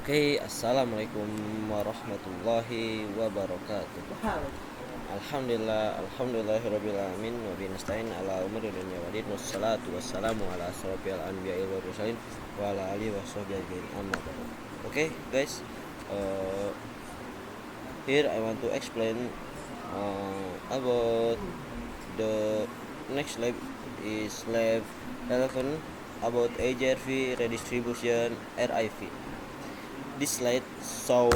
Assalamualaikum warahmatullahi wabarakatuh. Alhamdulillahirabbil alamin wa bihi nasta'in ala umuri dunya waddin wassalatu wassalamu ala asrofil anbiya'i wal mursalin wa ala alihi washabbihi ajmain amma ba'du. Guys, uh, here I want to explain about the next lab is lab 11 about HRV redistribution RIV. This slide show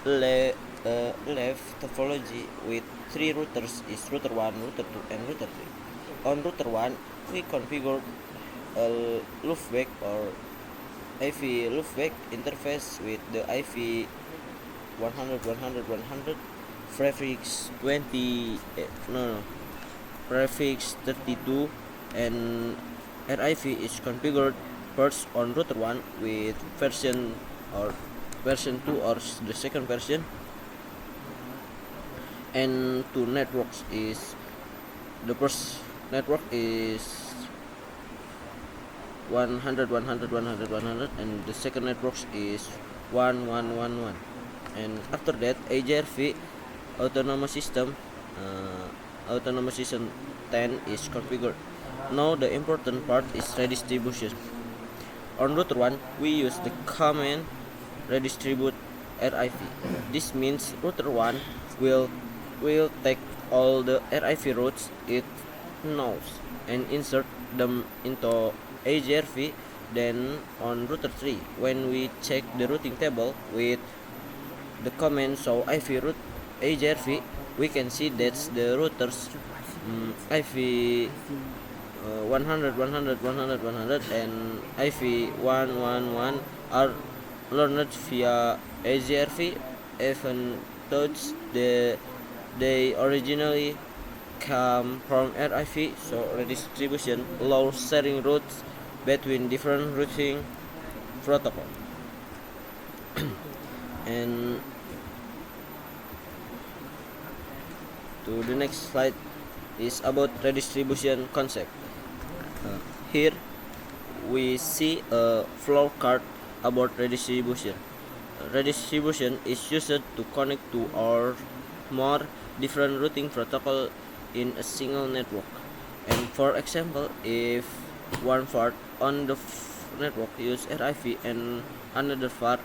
left topology with three routers is router 1, router 2, and router 3. On router 1, we configured a loopback or IV loopback interface with the IV 100 100 100 prefix 20 prefix 32, and RIV is configured first on router 1 with version 2 or the second version, and two networks is the first network is 100 100 100 100 and the second network is 1111. And after that, HRV autonomous system 10 is configured. Now the important part is redistribution. On router 1, we use the command redistribute RIV. This means router 1 will take all the RIV routes it knows and insert them into HRV. Then on router 3, when we check the routing table with the command show IV route HRV, we can see that the routers IV 100 100 100 100 and IV 111 are learned via HRV, even though they originally come from RIV. So redistribution allows sharing routes between different routing protocol. And to the next slide is about redistribution concept. Here we see a flow chart about redistribution. Redistribution is used to connect two or more different routing protocol in a single network. And for example, if one part on the network use RIV and another part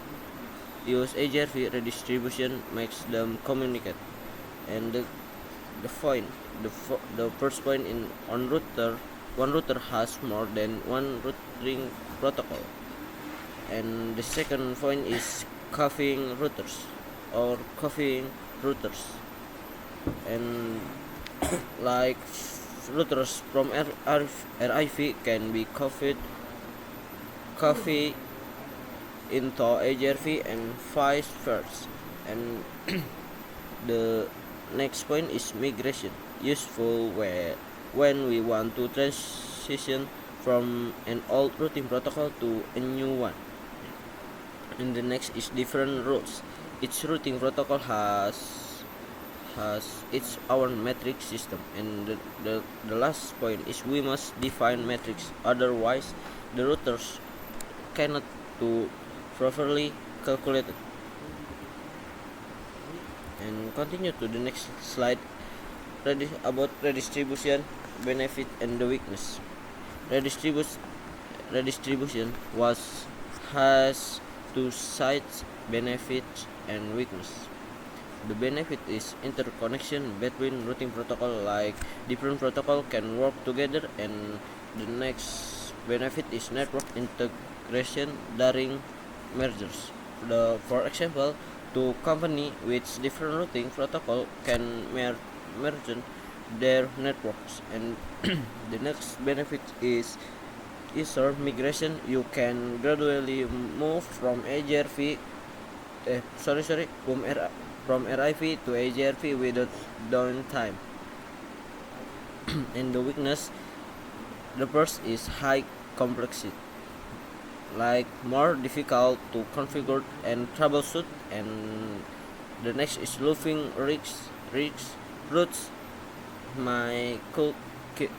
use HRV, redistribution makes them communicate. And the first point in on router, one router has more than one routing protocol. And the second point is cuffing routers or cuffing routers. And like routers from RIV can be coffee into HRV and vice versa. And the next point is migration, useful when we want to transition from an old routing protocol to a new one. And the next is different routes. Each routing protocol has its own metric system. And the last point is we must define metrics, otherwise the routers cannot to properly calculate it. And continue to the next slide about redistribution benefit and the weakness. Redistribution has two sides, benefits and weakness. The benefit is interconnection between routing protocol, like different protocol can work together. And the next benefit is network integration during mergers. For example, two company with different routing protocol can merge their networks. And the next benefit is user migration. You can gradually move from HRV from RIV to HRV without downtime. And the weakness, the first is high complexity, like more difficult to configure and troubleshoot. And the next is looping routes may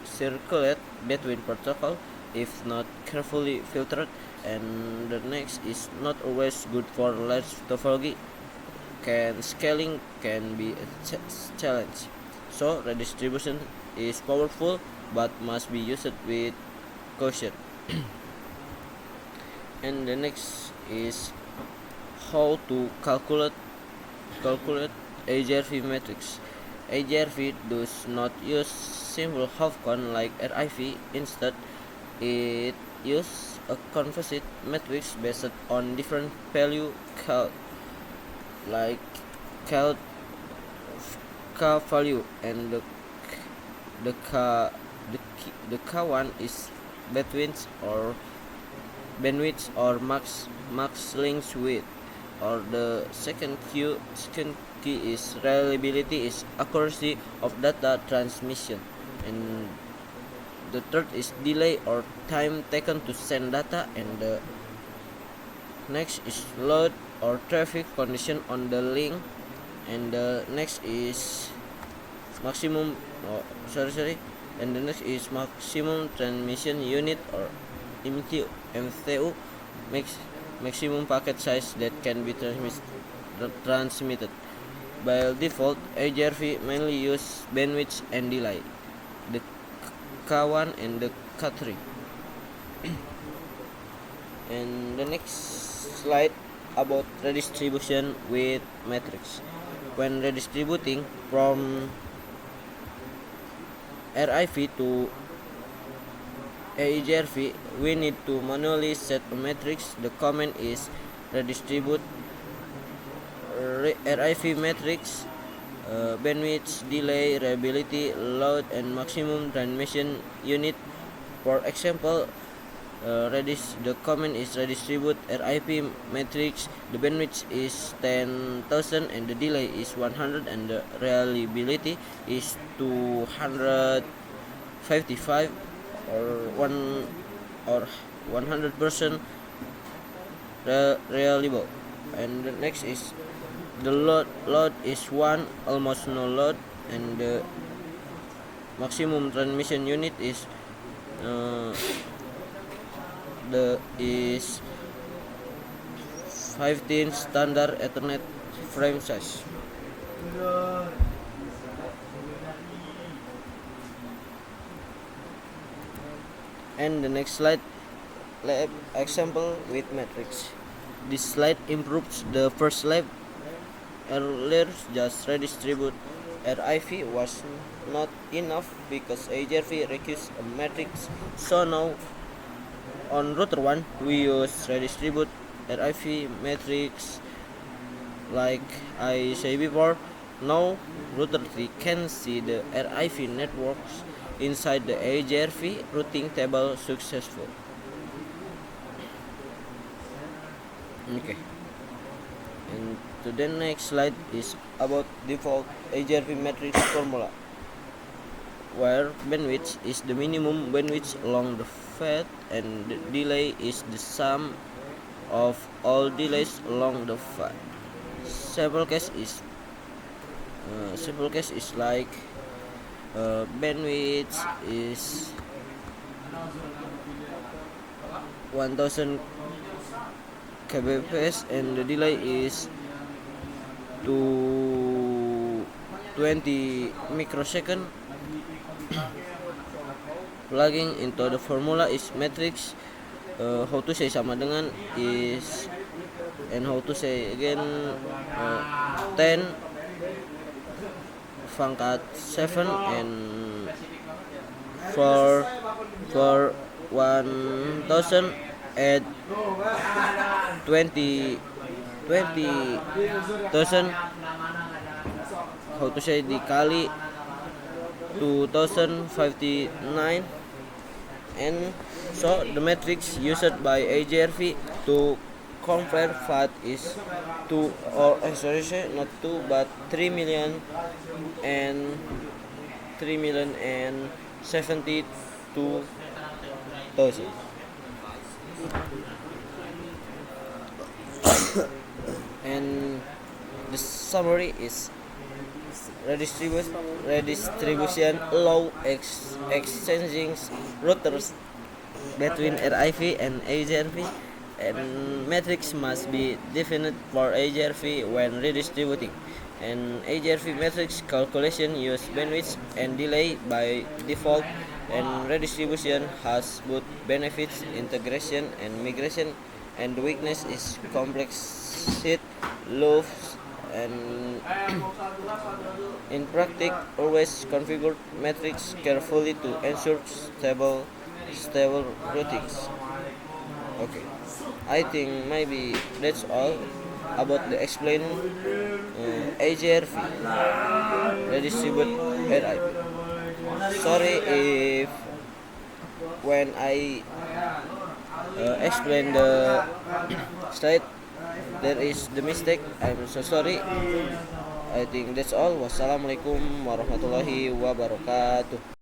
circulate between protocol if not carefully filtered. And the next is not always good for large topology. Scaling can be a challenge. So redistribution is powerful but must be used with caution. And the next is how to calculate AGRV matrix. AGRV does not use simple half-cone like RIV. Instead, it uses a composite matrix based on different value called like called K value, and the K the K1 is bandwidth or max link width, or the second key is reliability, is accuracy of data transmission, and the third is delay or time taken to send data, and the next is load or traffic condition on the link, and the next is maximum and the next is maximum transmission unit, or MTU, maximum packet size that can be transmitted. By default, AGRV mainly use bandwidth and delay, the K1 and the K3. And the next slide about redistribution with matrix. When redistributing from RIV to AGRV, we need to manually set a matrix. The command is redistribute RIV matrix, bandwidth, delay, reliability, load, and maximum transmission unit. For example, the command is redistribute RIV matrix. The bandwidth is 10,000 and the delay is 100 and the reliability is 255 or 100% reliable. And the next is the load is 1, almost no load, and the maximum transmission unit is is 15 standard Ethernet frame size. And the next slide, lab example with matrix. This slide improves the first slide. Earlier, just redistribute RIV was not enough because AGRV requires a matrix. So now on router 1 we use redistribute RIV matrix like I say before. Now router 3 can see the RIV networks inside the AGRV routing table successful. Okay. And to the next slide is about default AGRV matrix formula, where bandwidth is the minimum bandwidth along the path and the delay is the sum of all delays along the path. Simple case is like bandwidth is 1000 kbps and the delay is 20 microsecond. Plugging into the formula is matrix, how to say sama dengan is, and how to say again, 10 pangkat 7 and for 1000 add 20,000, how to say, dikali 2059, and so the matrix used by AGRV to convert path is 2, or not 2 but 3,072,000. And the summary is redistribution allow exchanging routers between RIV and AGRV. and metrics must be defined for AGRV when redistributing. And AGRV metrics calculation use bandwidth and delay by default, and redistribution has both benefits, integration and migration, and the weakness is complexity, loss, and in practice, always configure metrics carefully to ensure stable routings. Okay, I think maybe that's all about the explain AGRV, redistribute RIP. Sorry if when I explain the slide there is the mistake. I'm so sorry. I think that's all. Wassalamualaikum warahmatullahi wabarakatuh.